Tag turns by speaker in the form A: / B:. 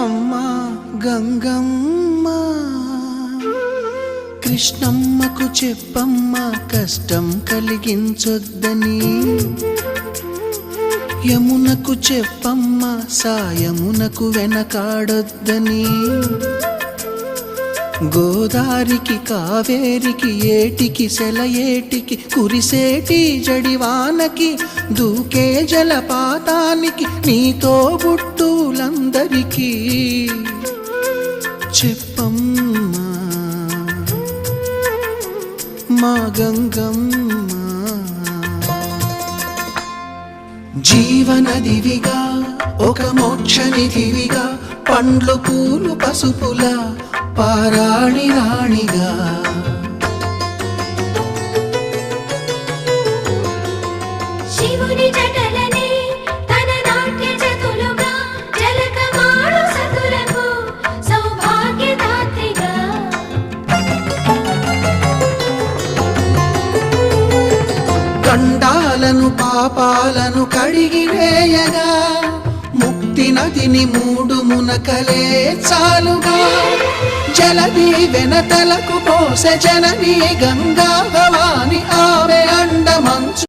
A: అమ్మా గంగమ్మ కృష్ణమ్మకు చెప్పమ్మా కష్టం కలిగించొద్దని, యమునకు చెప్పమ్మా సాయమునకు వెనకాడొద్దని, గోదారికి కావేరికి ఏటికి సెలయేటికి కురిసేటి జడివానకి దూకే జలపాతానికి నీతో బుట్టులందరికీ చెప్పమ్మా మా గంగమ్మ. జీవనదివిగా ఒక మోక్షనిధివిగా పండ్లు పూలు పసుపులా పారాణి రాణిగా,
B: శివుని జటలనే తన నాట్య చతులుగా జలకమాడు సతులకు సౌభాగ్యదాత్రిగా,
A: గండాలను పాపాలను కడిగివేయగా ముక్తి నదిని మూడు మునకలే చాలుగా, జలది వెనతలకు పోసె జనని గంగా భవాని ఆమె అండమంచు